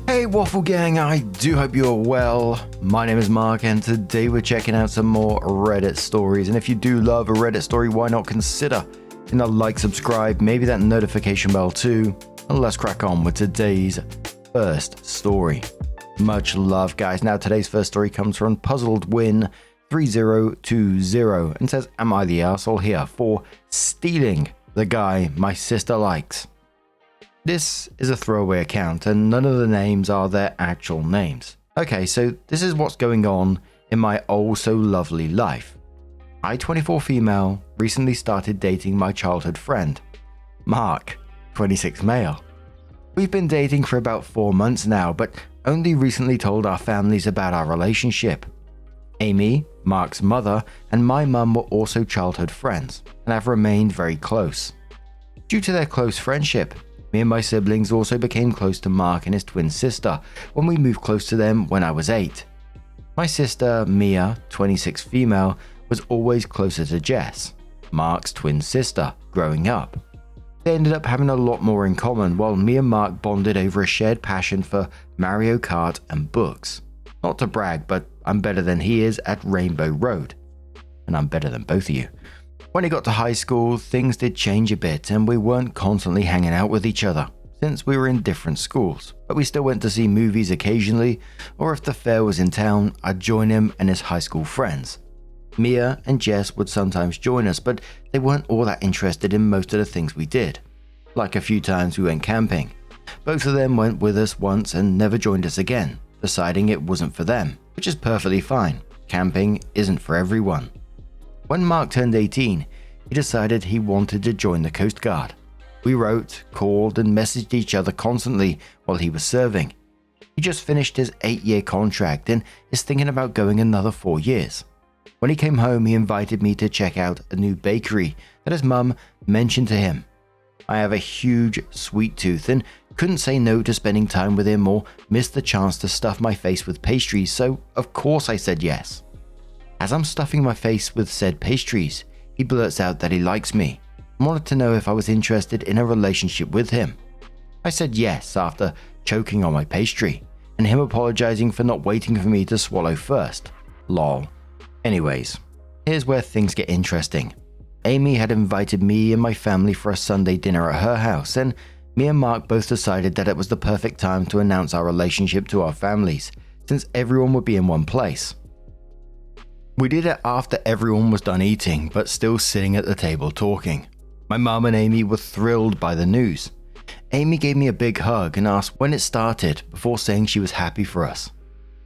Hey Waffle Gang, I do hope you're well. My name is Mark and today we're checking out some more Reddit stories. And if you do love a Reddit story, why not consider hitting that like, subscribe, maybe that notification bell too. And let's crack on with today's first story. Much love, guys. Now today's first story comes from Puzzled Win 3020 and says, am I the arsehole here for stealing the guy my sister likes? This is a throwaway account and none of the names are their actual names. Okay, so this is what's going on in my oh so lovely life. I, 24 female, recently started dating my childhood friend, Mark, 26 male. We've been dating for about 4 months now, but only recently told our families about our relationship. Amy, Mark's mother, and my mum were also childhood friends and have remained very close. Due to their close friendship, me and my siblings also became close to Mark and his twin sister when we moved close to them when I was 8. My sister, Mia, 26 female, was always closer to Jess, Mark's twin sister, growing up. They ended up having a lot more in common while me and Mark bonded over a shared passion for Mario Kart and books. Not to brag, but I'm better than he is at Rainbow Road. And I'm better than both of you. When it got to high school, things did change a bit and we weren't constantly hanging out with each other since we were in different schools, but we still went to see movies occasionally, or if the fair was in town, I'd join him and his high school friends. Mia and Jess would sometimes join us, but they weren't all that interested in most of the things we did. Like a few times we went camping. Both of them went with us once and never joined us again, deciding it wasn't for them, which is perfectly fine. Camping isn't for everyone. When Mark turned 18, he decided he wanted to join the Coast Guard. We wrote, called, and messaged each other constantly while he was serving. He just finished his 8-year contract and is thinking about going another 4 years. When he came home, he invited me to check out a new bakery that his mum mentioned to him. I have a huge sweet tooth and couldn't say no to spending time with him or miss the chance to stuff my face with pastries, so of course I said yes. As I'm stuffing my face with said pastries, he blurts out that he likes me and wanted to know if I was interested in a relationship with him. I said yes after choking on my pastry and him apologizing for not waiting for me to swallow first. Lol. Anyways, here's where things get interesting. Amy had invited me and my family for a Sunday dinner at her house, and me and Mark both decided that it was the perfect time to announce our relationship to our families, since everyone would be in one place. We did it after everyone was done eating, but still sitting at the table talking. My mum and Amy were thrilled by the news. Amy gave me a big hug and asked when it started before saying she was happy for us.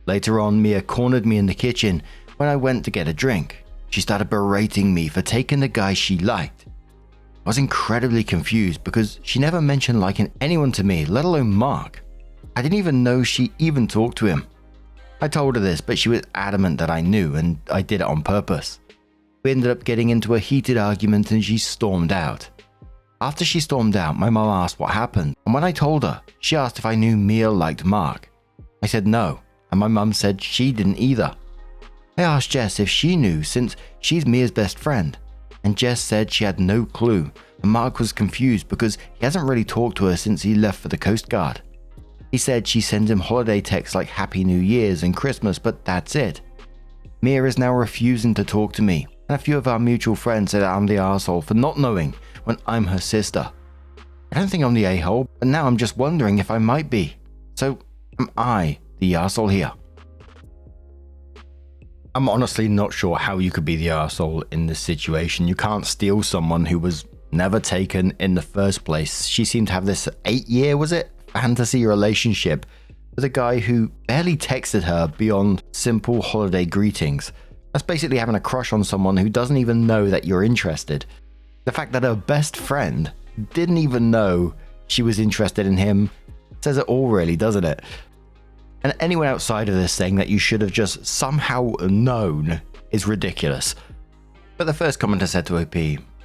Later on, Mia cornered me in the kitchen when I went to get a drink. She started berating me for taking the guy she liked. I was incredibly confused because she never mentioned liking anyone to me, let alone Mark. I didn't even know she even talked to him. I told her this, but she was adamant that I knew and I did it on purpose. We ended up getting into a heated argument and she stormed out. After she stormed out, my mum asked what happened, and when I told her, she asked if I knew Mia liked Mark. I said no, and my mum said she didn't either. I asked Jess if she knew since she's Mia's best friend, and Jess said she had no clue, and Mark was confused because he hasn't really talked to her since he left for the Coast Guard. He said she sends him holiday texts like Happy New Year's and Christmas, but that's it. Mia is now refusing to talk to me, and a few of our mutual friends said I'm the arsehole for not knowing when I'm her sister. I don't think I'm the a-hole, but now I'm just wondering if I might be. So, am I the arsehole here? I'm honestly not sure how you could be the arsehole in this situation. You can't steal someone who was never taken in the first place. She seemed to have this 8-year, was it? Fantasy relationship with a guy who barely texted her beyond simple holiday greetings. That's basically having a crush on someone who doesn't even know that you're interested. The fact that her best friend didn't even know she was interested in him says it all, really, doesn't it? And anyone outside of this saying that you should have just somehow known is ridiculous. But the first commenter said to OP,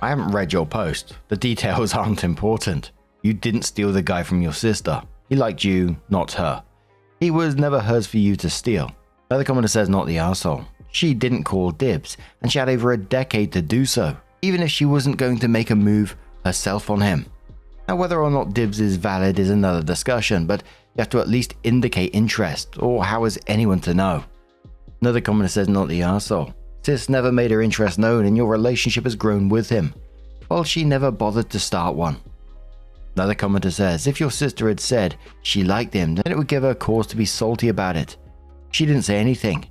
I haven't read your post. The details aren't important. You didn't steal the guy from your sister. He liked you, not her. He was never hers for you to steal. Another commenter says not the arsehole. She didn't call dibs, and she had over a decade to do so, even if she wasn't going to make a move herself on him. Now, whether or not dibs is valid is another discussion, but you have to at least indicate interest, or how is anyone to know? Another commenter says, not the arsehole. Sis never made her interest known and your relationship has grown with him, while she never bothered to start one. Another commenter says, if your sister had said she liked him, then it would give her cause to be salty about it. She didn't say anything.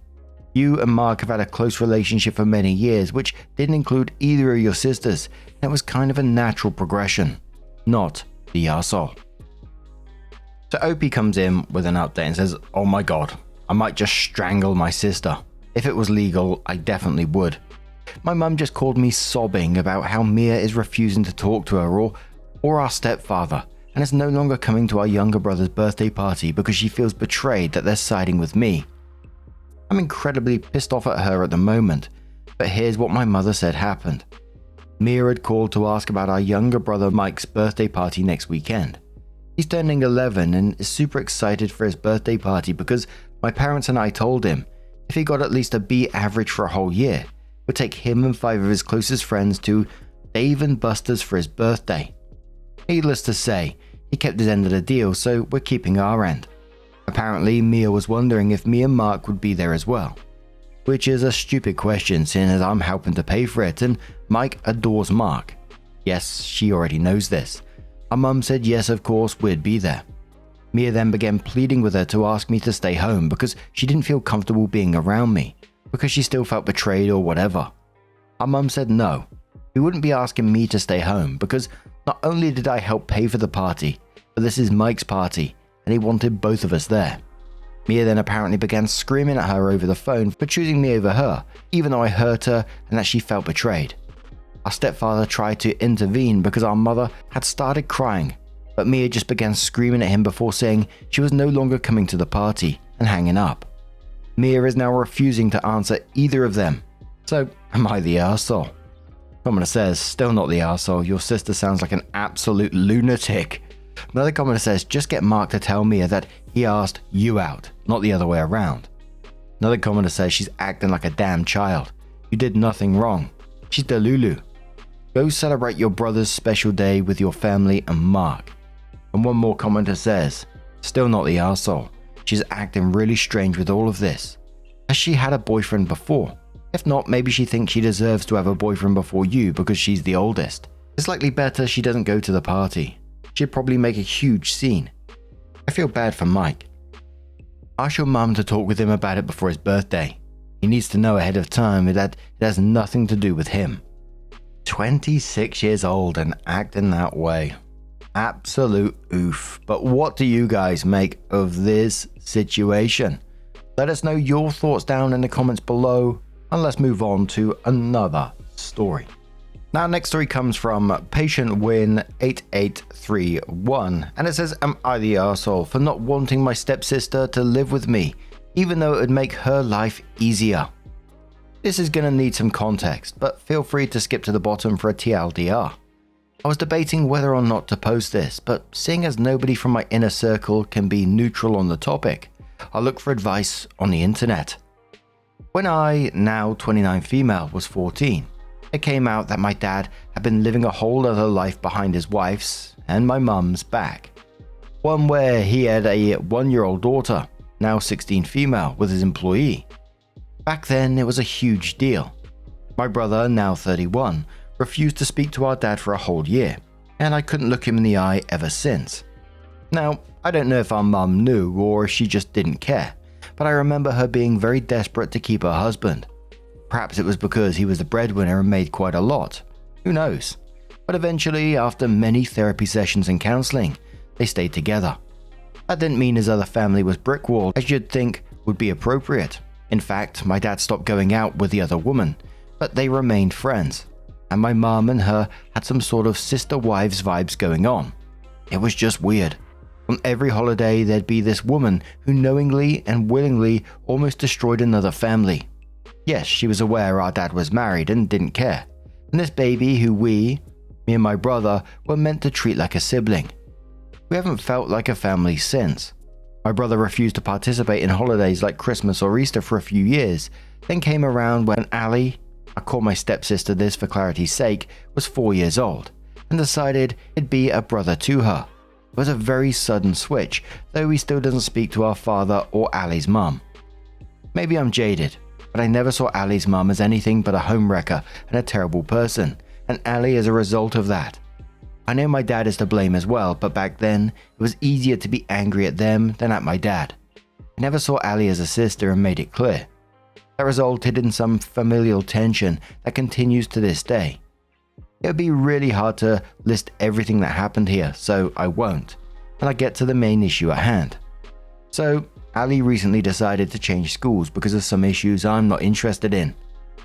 You and Mark have had a close relationship for many years, which didn't include either of your sisters, and it was kind of a natural progression. Not the arsehole. So Opie comes in with an update and says, oh my god, I might just strangle my sister. If it was legal, I definitely would. My mum just called me sobbing about how Mia is refusing to talk to her or our stepfather, and is no longer coming to our younger brother's birthday party because she feels betrayed that they're siding with me. I'm incredibly pissed off at her at the moment, but here's what my mother said happened. Mia had called to ask about our younger brother Mike's birthday party next weekend. He's turning 11 and is super excited for his birthday party because my parents and I told him if he got at least a B average for a whole year, we'd take him and 5 of his closest friends to Dave and Buster's for his birthday. Needless to say, he kept his end of the deal, so we're keeping our end. Apparently, Mia was wondering if me and Mark would be there as well, which is a stupid question seeing as I'm helping to pay for it and Mike adores Mark. Yes, she already knows this. Our mum said yes, of course, we'd be there. Mia then began pleading with her to ask me to stay home because she didn't feel comfortable being around me, because she still felt betrayed or whatever. Our mum said no, he wouldn't be asking me to stay home because not only did I help pay for the party, but this is Mike's party and he wanted both of us there. Mia then apparently began screaming at her over the phone for choosing me over her, even though I hurt her and that she felt betrayed. Our stepfather tried to intervene because our mother had started crying, but Mia just began screaming at him before saying she was no longer coming to the party and hanging up. Mia is now refusing to answer either of them. So, am I the arsehole? Commenter says, still not the arsehole, your sister sounds like an absolute lunatic. Another commenter says, just get Mark to tell Mia that he asked you out, not the other way around. Another commenter says she's acting like a damn child. You did nothing wrong. She's delulu. Go celebrate your brother's special day with your family and Mark. And one more commenter says, still not the arsehole. She's acting really strange with all of this. Has she had a boyfriend before? If not, maybe she thinks she deserves to have a boyfriend before you because she's the oldest. It's likely better she doesn't go to the party. She'd probably make a huge scene. I feel bad for Mike. Ask your mum to talk with him about it before his birthday. He needs to know ahead of time that it has nothing to do with him. 26 years old and acting that way. Absolute oof. But what do you guys make of this situation? Let us know your thoughts down in the comments below, and let's move on to another story. Now, next story comes from Patient Win 8831, and it says, am I the arsehole for not wanting my stepsister to live with me, even though it would make her life easier? This is going to need some context, but feel free to skip to the bottom for a TLDR. I was debating whether or not to post this, but seeing as nobody from my inner circle can be neutral on the topic, I'll look for advice on the internet. When I, now 29 female, was 14, it came out that my dad had been living a whole other life behind his wife's and my mum's back. One where he had a 1-year-old daughter, now 16 female, with his employee. Back then, it was a huge deal. My brother, now 31, refused to speak to our dad for a whole year, and I couldn't look him in the eye ever since. Now, I don't know if our mum knew or if she just didn't care, but I remember her being very desperate to keep her husband. Perhaps it was because he was the breadwinner and made quite a lot. Who knows? But eventually, after many therapy sessions and counseling, they stayed together. That didn't mean his other family was brickwalled, as you'd think would be appropriate. In fact, my dad stopped going out with the other woman, but they remained friends, and my mum and her had some sort of sister wives vibes going on. It was just weird. On every holiday, there'd be this woman who knowingly and willingly almost destroyed another family. Yes, she was aware our dad was married and didn't care, and this baby who me and my brother, were meant to treat like a sibling. We haven't felt like a family since. My brother refused to participate in holidays like Christmas or Easter for a few years, then came around when Ali, I call my stepsister this for clarity's sake, was 4 years old, and decided he'd be a brother to her. It was a very sudden switch, though he still doesn't speak to our father or Ali's mum. Maybe I'm jaded, but I never saw Ali's mum as anything but a homewrecker and a terrible person, and Ali is a result of that. I know my dad is to blame as well, but back then, it was easier to be angry at them than at my dad. I never saw Ali as a sister and made it clear. That resulted in some familial tension that continues to this day. It would be really hard to list everything that happened here, so I won't, and I get to the main issue at hand. So, Ali recently decided to change schools because of some issues I'm not interested in.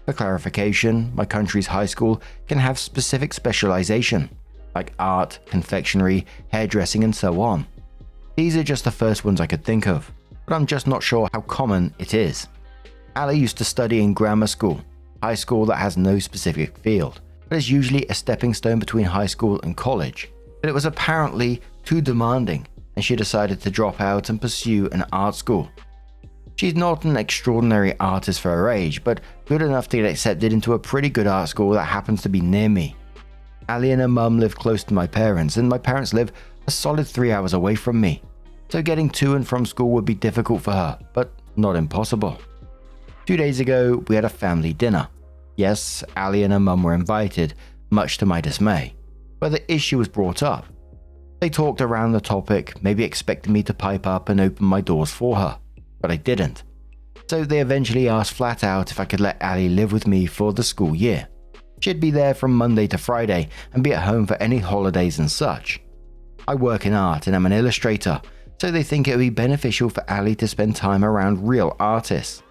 For clarification, my country's high school can have specific specialization, like art, confectionery, hairdressing, and so on. These are just the first ones I could think of, but I'm just not sure how common it is. Ali used to study in grammar school, high school that has no specific field, but is usually a stepping stone between high school and college. But it was apparently too demanding, and she decided to drop out and pursue an art school. She's not an extraordinary artist for her age, but good enough to get accepted into a pretty good art school that happens to be near me. Ali and her mum live close to my parents, and my parents live a solid 3 hours away from me, so getting to and from school would be difficult for her, but not impossible. 2 days ago, we had a family dinner. Yes, Ali and her mum were invited, much to my dismay, but the issue was brought up. They talked around the topic, maybe expecting me to pipe up and open my doors for her, but I didn't. So they eventually asked flat out if I could let Ali live with me for the school year. She'd be there from Monday to Friday and be at home for any holidays and such. I work in art and I'm an illustrator, so they think it would be beneficial for Ali to spend time around real artists.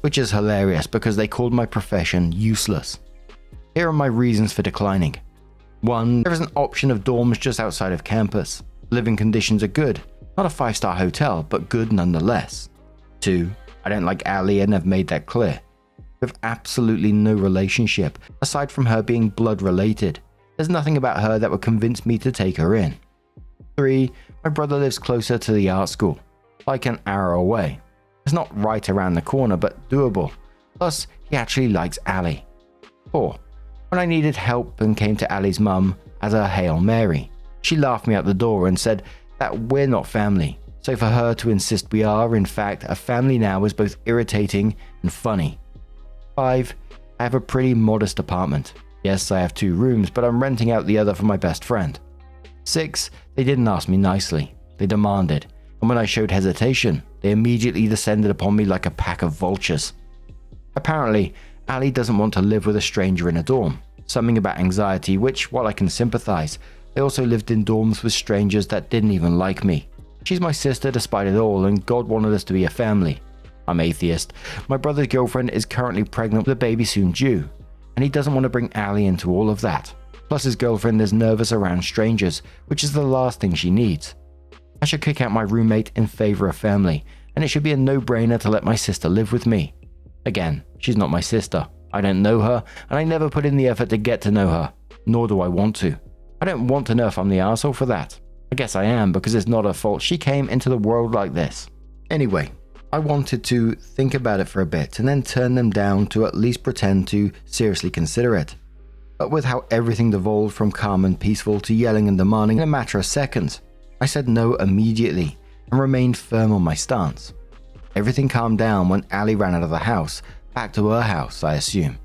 Which is hilarious because they called my profession useless. Here are my reasons for declining. 1. There is an option of dorms just outside of campus. Living conditions are good, not a 5-star hotel, but good nonetheless. 2. I don't like Ali and have made that clear. We have absolutely no relationship, aside from her being blood related. There's nothing about her that would convince me to take her in. 3. My brother lives closer to the art school, like an hour away. It's not right around the corner, but doable. Plus, he actually likes Ali. 4. When I needed help and came to Ali's mum as a Hail Mary, she laughed me out the door and said that we're not family. So for her to insist we are, in fact, a family now is both irritating and funny. 5. I have a pretty modest apartment. Yes, I have 2 rooms, but I'm renting out the other for my best friend. 6. They didn't ask me nicely. They demanded. And when I showed hesitation, they immediately descended upon me like a pack of vultures. Apparently, Ali doesn't want to live with a stranger in a dorm. Something about anxiety, which, while I can sympathize, I also lived in dorms with strangers that didn't even like me. She's my sister despite it all, and God wanted us to be a family. I'm atheist. My brother's girlfriend is currently pregnant with a baby soon due, and he doesn't want to bring Ali into all of that. Plus his girlfriend is nervous around strangers, which is the last thing she needs. I should kick out my roommate in favor of family, and it should be a no-brainer to let my sister live with me. Again, she's not my sister. I don't know her, and I never put in the effort to get to know her, nor do I want to. I don't want to know if I'm the arsehole for that. I guess I am, because it's not her fault she came into the world like this. Anyway, I wanted to think about it for a bit and then turn them down to at least pretend to seriously consider it. But with how everything devolved from calm and peaceful to yelling and demanding in a matter of seconds, I said no immediately and remained firm on my stance. Everything calmed down when Ali ran out of the house, back to her house, I assume.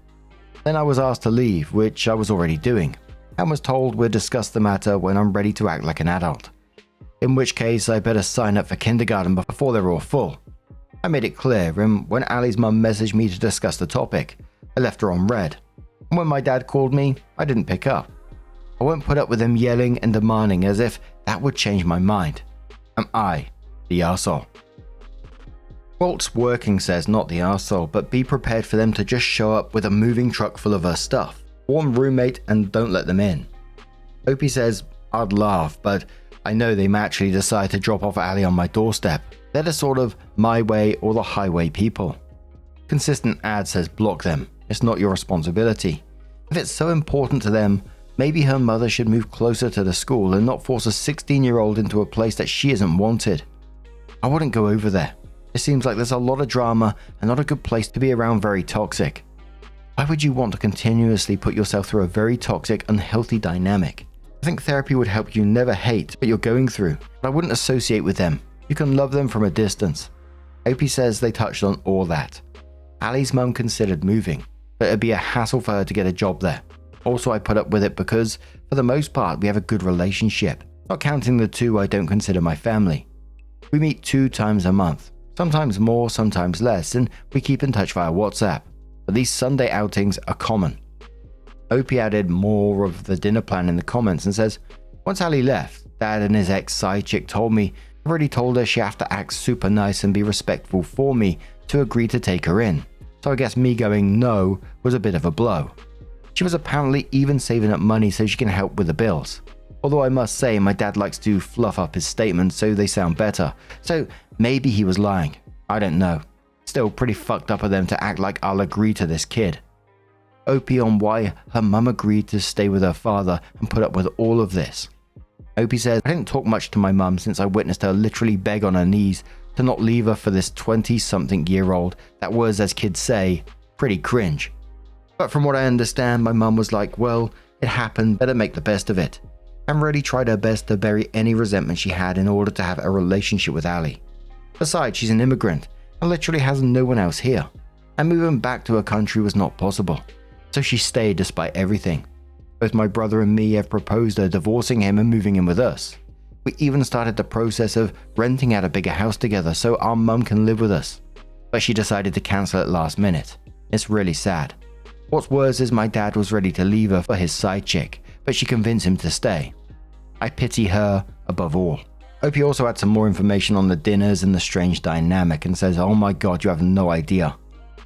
Then I was asked to leave, which I was already doing, and was told we'd discuss the matter when I'm ready to act like an adult. In which case I better sign up for kindergarten before they're all full. I made it clear, and when Ali's mum messaged me to discuss the topic, I left her on red. And when my dad called me, I didn't pick up. I won't put up with him yelling and demanding as if that would change my mind. Am I the arsehole? Walt's working says not the arsehole, but be prepared for them to just show up with a moving truck full of her stuff. Warn roommate and don't let them in. Opie says, I'd laugh, but I know they may actually decide to drop off Ali on my doorstep. They're the sort of my way or the highway people. Consistent ad says block them. It's not your responsibility. If it's so important to them, maybe her mother should move closer to the school and not force a 16-year-old into a place that she isn't wanted. I wouldn't go over there. It seems like there's a lot of drama and not a good place to be around very toxic. Why would you want to continuously put yourself through a very toxic, unhealthy dynamic? I think therapy would help you never hate what you're going through, but I wouldn't associate with them. You can love them from a distance. Opie says they touched on all that. Ali's mum considered moving, but it'd be a hassle for her to get a job there. Also, I put up with it because, for the most part, we have a good relationship, not counting the two I don't consider my family. We meet 2 times a month, sometimes more, sometimes less, and we keep in touch via WhatsApp, but these Sunday outings are common. Opie added more of the dinner plan in the comments and says, once Ali left, Dad and his ex-side chick told me I've already told her she have to act super nice and be respectful for me to agree to take her in, so I guess me going no was a bit of a blow. She was apparently even saving up money so she can help with the bills. Although I must say my dad likes to fluff up his statements so they sound better, so maybe he was lying. I don't know. Still pretty fucked up of them to act like I'll agree to this kid. Opie on why her mum agreed to stay with her father and put up with all of this. Opie says, I didn't talk much to my mum since I witnessed her literally beg on her knees to not leave her for this 20-something-year-old that was, as kids say, pretty cringe. But from what I understand, my mum was like, well, it happened, better make the best of it, and really tried her best to bury any resentment she had in order to have a relationship with Ali. Besides, she's an immigrant and literally has no one else here, and moving back to her country was not possible, so she stayed despite everything. Both my brother and me have proposed her divorcing him and moving in with us. We even started the process of renting out a bigger house together so our mum can live with us, but she decided to cancel it last minute. It's really sad. What's worse is my dad was ready to leave her for his side chick, but she convinced him to stay. I pity her above all. Opie also had some more information on the dinners and the strange dynamic and says, oh my god, you have no idea.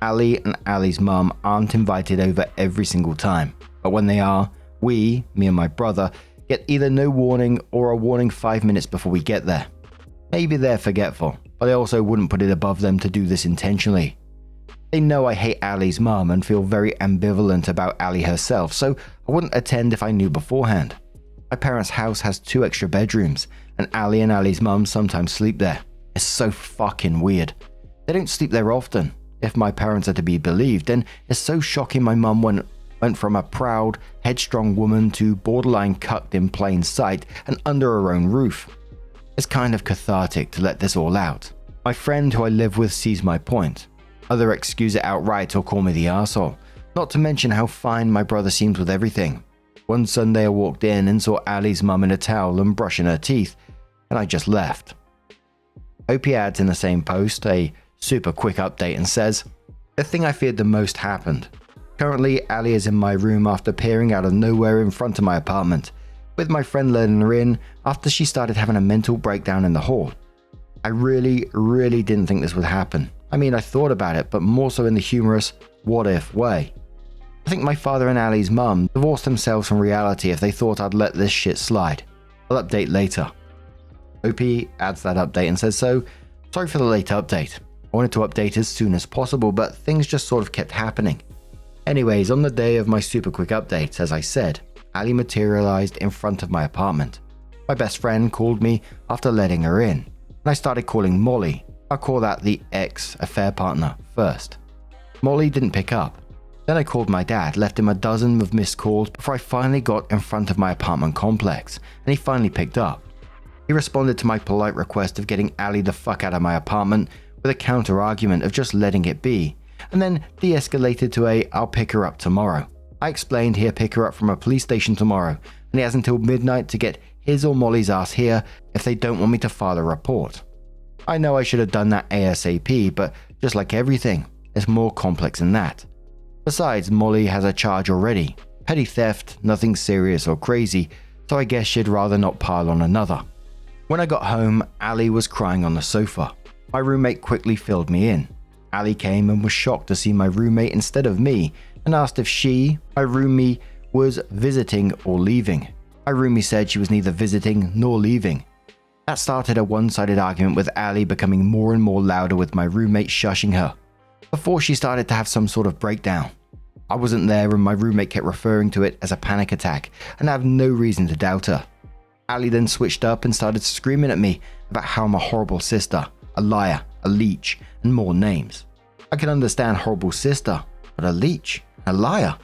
Ali and Ali's mum aren't invited over every single time, but when they are, we, me and my brother, get either no warning or a warning 5 minutes before we get there. Maybe they're forgetful, but I also wouldn't put it above them to do this intentionally. They know I hate Ali's mum and feel very ambivalent about Ali herself, so I wouldn't attend if I knew beforehand. My parents' house has 2 extra bedrooms, and Ali and Ali's mum sometimes sleep there. It's so fucking weird. They don't sleep there often. If my parents are to be believed, then it's so shocking my mum went from a proud, headstrong woman to borderline cucked in plain sight and under her own roof. It's kind of cathartic to let this all out. My friend who I live with sees my point. Others excuse it outright or call me the arsehole, not to mention how fine my brother seems with everything. One Sunday I walked in and saw Ali's mum in a towel and brushing her teeth, and I just left. Opie adds in the same post a super quick update and says, the thing I feared the most happened. Currently, Ali is in my room after appearing out of nowhere in front of my apartment, with my friend letting her in after she started having a mental breakdown in the hall. I really didn't think this would happen. I mean, I thought about it, but more so in the humorous what-if way. I think my father and Ali's mum divorced themselves from reality if they thought I'd let this shit slide. I'll update later. OP adds that update and says, so, sorry for the late update. I wanted to update as soon as possible, but things just sort of kept happening. Anyways, on the day of my super quick update, as I said, Ali materialized in front of my apartment. My best friend called me after letting her in, and I started calling Molly. I'll call that the ex-affair partner first. Molly didn't pick up. Then I called my dad, left him a dozen of missed calls before I finally got in front of my apartment complex, and he finally picked up. He responded to my polite request of getting Ali the fuck out of my apartment with a counter-argument of just letting it be, and then de-escalated to a I'll pick her up tomorrow. I explained he'll pick her up from a police station tomorrow, and he has until midnight to get his or Molly's ass here if they don't want me to file a report. I know I should have done that ASAP, but just like everything, it's more complex than that. Besides, Molly has a charge already. Petty theft, nothing serious or crazy, so I guess she'd rather not pile on another. When I got home, Ali was crying on the sofa. My roommate quickly filled me in. Ali came and was shocked to see my roommate instead of me and asked if she, my roomie, was visiting or leaving. My roomie said she was neither visiting nor leaving. That started a one-sided argument with Ali becoming more and more louder with my roommate shushing her, before she started to have some sort of breakdown. I wasn't there and my roommate kept referring to it as a panic attack, and I have no reason to doubt her. Ali then switched up and started screaming at me about how I'm a horrible sister, a liar, a leech, and more names. I can understand horrible sister, but a leech, a liar.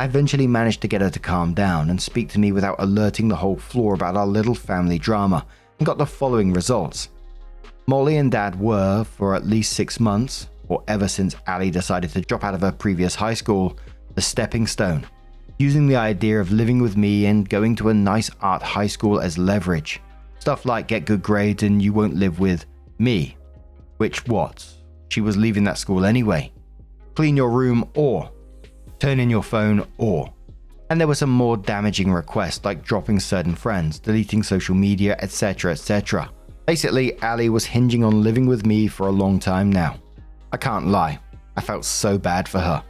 I eventually managed to get her to calm down and speak to me without alerting the whole floor about our little family drama, and got the following results. Molly and Dad were, for at least 6 months, or ever since Ali decided to drop out of her previous high school, the stepping stone, using the idea of living with me and going to a nice art high school as leverage. Stuff like get good grades and you won't live with me. Which what? She was leaving that school anyway. Clean your room or turn in your phone or. And there were some more damaging requests like dropping certain friends, deleting social media, etc, etc. Basically, Ali was hinging on living with me for a long time now. I can't lie, I felt so bad for her.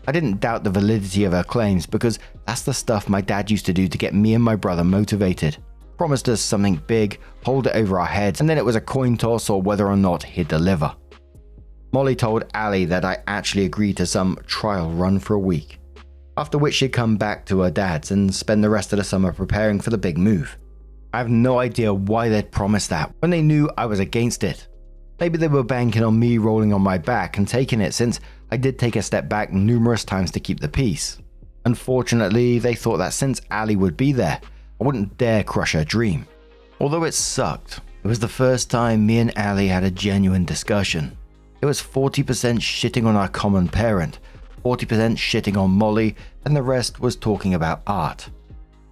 I didn't doubt the validity of her claims because that's the stuff my dad used to do to get me and my brother motivated. Promised us something big, hold it over our heads, and then it was a coin toss or whether or not he'd deliver. Molly told Ali that I actually agreed to some trial run for a week, after which she'd come back to her dad's and spend the rest of the summer preparing for the big move. I have no idea why they'd promised that when they knew I was against it. Maybe they were banking on me rolling on my back and taking it since I did take a step back numerous times to keep the peace. Unfortunately, they thought that since Ali would be there, I wouldn't dare crush her dream. Although it sucked, it was the first time me and Ali had a genuine discussion. It was 40% shitting on our common parent, 40% shitting on Molly, and the rest was talking about art.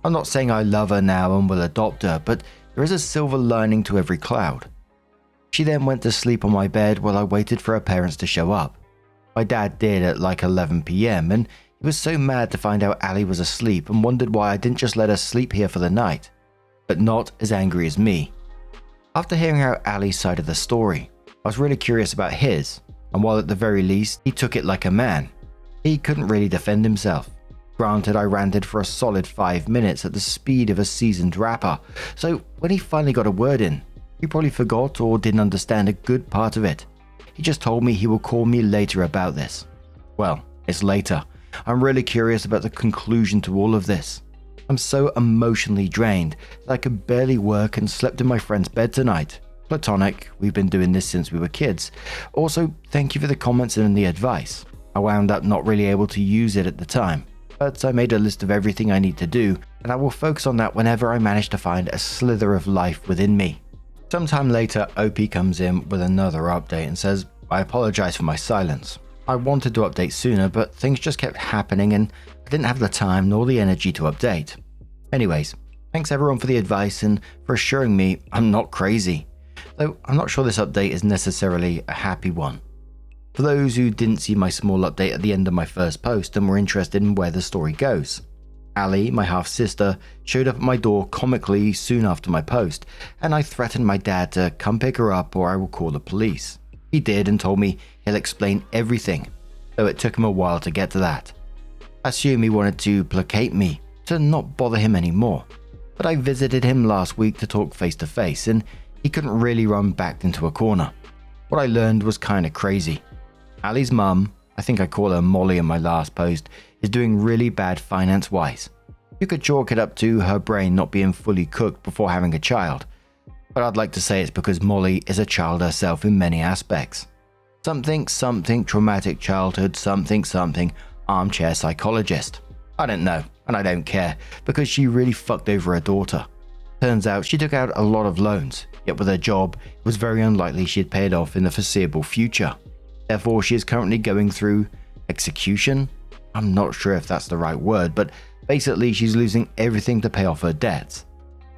I'm not saying I love her now and will adopt her, but there is a silver lining to every cloud. She then went to sleep on my bed while I waited for her parents to show up. My dad did at like 11 PM, and he was so mad to find out Ali was asleep and wondered why I didn't just let her sleep here for the night, but not as angry as me. After hearing out Ali's side of the story, I was really curious about his, and while at the very least he took it like a man, he couldn't really defend himself. Granted, I ranted for a solid 5 minutes at the speed of a seasoned rapper, so when he finally got a word in, he probably forgot or didn't understand a good part of it. He just told me he will call me later about this. Well, it's later. I'm really curious about the conclusion to all of this. I'm so emotionally drained that I could barely work and slept in my friend's bed tonight. Platonic, we've been doing this since we were kids. Also, thank you for the comments and the advice. I wound up not really able to use it at the time, but I made a list of everything I need to do, and I will focus on that whenever I manage to find a slither of life within me. Sometime later, OP comes in with another update and says, I apologize for my silence. I wanted to update sooner, but things just kept happening and I didn't have the time nor the energy to update. Anyways, thanks everyone for the advice and for assuring me I'm not crazy. Though I'm not sure this update is necessarily a happy one. For those who didn't see my small update at the end of my first post and were interested in where the story goes, Ali, my half-sister, showed up at my door comically soon after my post, and I threatened my dad to come pick her up or I will call the police. He did and told me he'll explain everything, though it took him a while to get to that. I assume he wanted to placate me, to not bother him anymore, but I visited him last week to talk face to face and he couldn't really run back into a corner. What I learned was kinda crazy. Ali's mum, I think I call her Molly in my last post, is doing really bad finance-wise. You could chalk it up to her brain not being fully cooked before having a child, but I'd like to say it's because Molly is a child herself in many aspects. Something traumatic childhood, something armchair psychologist. I don't know, and I don't care, because she really fucked over her daughter. Turns out she took out a lot of loans, yet with her job, it was very unlikely she'd pay it off in the foreseeable future. Therefore, she is currently going through execution. I'm not sure if that's the right word, but basically she's losing everything to pay off her debts.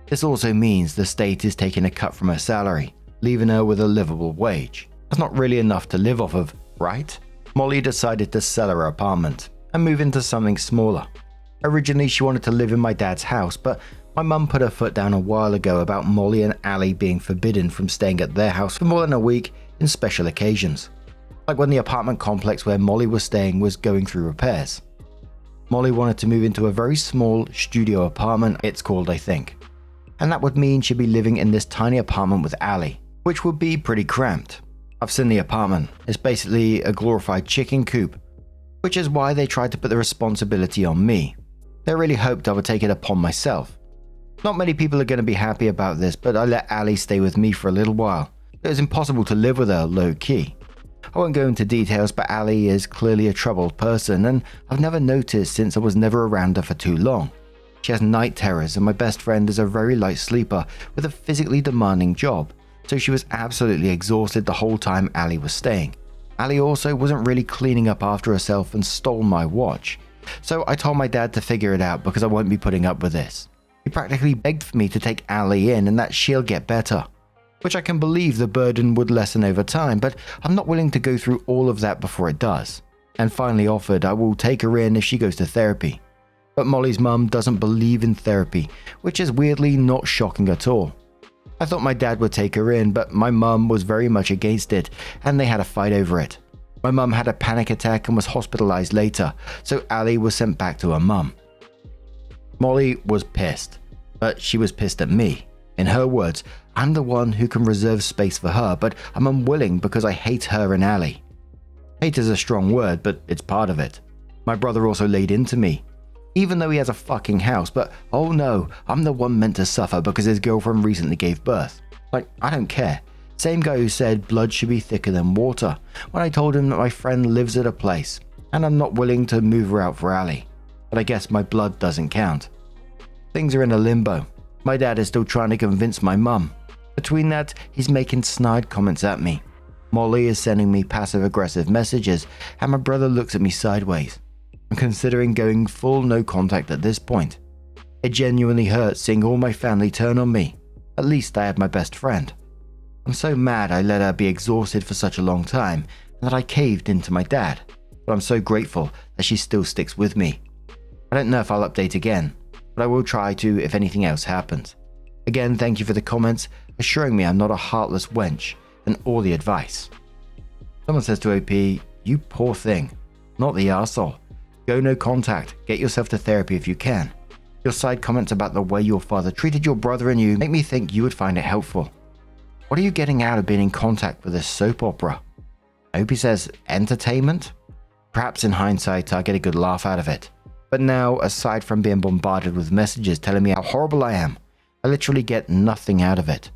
This also means the state is taking a cut from her salary, leaving her with a livable wage. That's not really enough to live off of, right? Molly decided to sell her apartment and move into something smaller. Originally, she wanted to live in my dad's house, but my mum put her foot down a while ago about Molly and Ali being forbidden from staying at their house for more than a week in special occasions. Like when the apartment complex where Molly was staying was going through repairs. Molly wanted to move into a very small studio apartment, it's called, I think. And that would mean she'd be living in this tiny apartment with Ali, which would be pretty cramped. I've seen the apartment. It's basically a glorified chicken coop, which is why they tried to put the responsibility on me. They really hoped I would take it upon myself. Not many people are going to be happy about this, but I let Ali stay with me for a little while. It was impossible to live with her low-key. I won't go into details, but Ali is clearly a troubled person, and I've never noticed since I was never around her for too long. She has night terrors, and my best friend is a very light sleeper with a physically demanding job, so she was absolutely exhausted the whole time Ali was staying. Ali also wasn't really cleaning up after herself and stole my watch, so I told my dad to figure it out because I won't be putting up with this. He practically begged for me to take Ali in and that she'll get better, which I can believe the burden would lessen over time, but I'm not willing to go through all of that before it does, and finally offered I will take her in if she goes to therapy. But Molly's mum doesn't believe in therapy, which is weirdly not shocking at all. I thought my dad would take her in, but my mum was very much against it, and they had a fight over it. My mum had a panic attack and was hospitalized later, so Ali was sent back to her mum. Molly was pissed, but she was pissed at me. In her words, I'm the one who can reserve space for her, but I'm unwilling because I hate her and Ali. Hate is a strong word, but it's part of it. My brother also laid into me, even though he has a fucking house, but oh no, I'm the one meant to suffer because his girlfriend recently gave birth. Like, I don't care. Same guy who said blood should be thicker than water when I told him that my friend lives at a place and I'm not willing to move her out for Ali. But I guess my blood doesn't count. Things are in a limbo. My dad is still trying to convince my mum. Between that, he's making snide comments at me. Molly is sending me passive-aggressive messages, and my brother looks at me sideways. I'm considering going full no contact at this point. It genuinely hurts seeing all my family turn on me. At least I had my best friend. I'm so mad I let her be exhausted for such a long time and that I caved into my dad, but I'm so grateful that she still sticks with me. I don't know if I'll update again, but I will try to if anything else happens. Again, thank you for the comments, assuring me I'm not a heartless wench, and all the advice. Someone says to OP, you poor thing, not the arsehole. Go no contact, get yourself to therapy if you can. Your side comments about the way your father treated your brother and you make me think you would find it helpful. What are you getting out of being in contact with this soap opera? OP says, entertainment? Perhaps in hindsight I get a good laugh out of it. But now, aside from being bombarded with messages telling me how horrible I am, I literally get nothing out of it.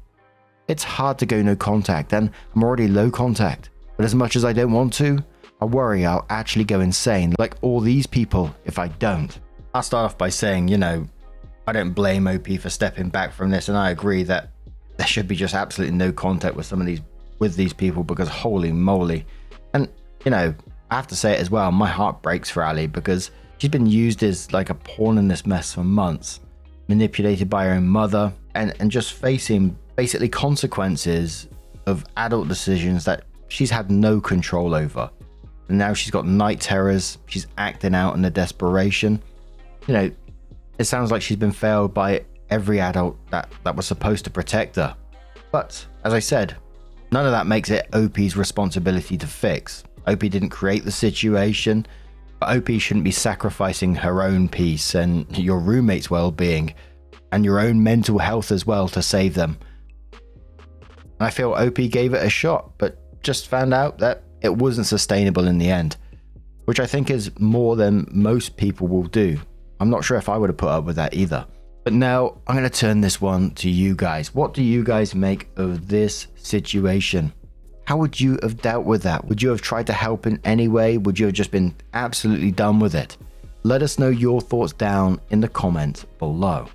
It's hard to go no contact, and I'm already low contact, but as much as I don't want to, I worry I'll actually go insane like all these people if I don't. I'll start off by saying, I don't blame OP for stepping back from this, and I agree that there should be just absolutely no contact with these people because holy moly. And, I have to say it as well, my heart breaks for Ali because she's been used as like a pawn in this mess for months, manipulated by her own mother, and just facing basically consequences of adult decisions that she's had no control over. And now she's got night terrors, she's acting out in a desperation. It sounds like she's been failed by every adult that was supposed to protect her. But, as I said, none of that makes it OP's responsibility to fix. OP didn't create the situation, but OP shouldn't be sacrificing her own peace and your roommate's well-being and your own mental health as well to save them. I feel OP gave it a shot, but just found out that it wasn't sustainable in the end, which I think is more than most people will do. I'm not sure if I would have put up with that either. But now I'm going to turn this one to you guys. What do you guys make of this situation? How would you have dealt with that? Would you have tried to help in any way? Would you have just been absolutely done with it? Let us know your thoughts down in the comments below.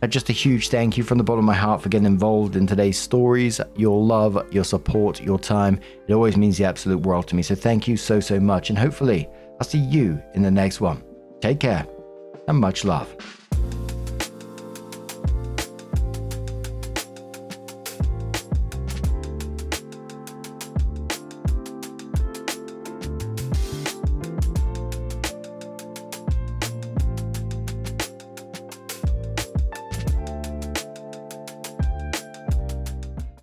And just a huge thank you from the bottom of my heart for getting involved in today's stories. Your love, your support, your time, it always means the absolute world to me. So thank you so much, and hopefully I'll see you in the next one. Take care and much love.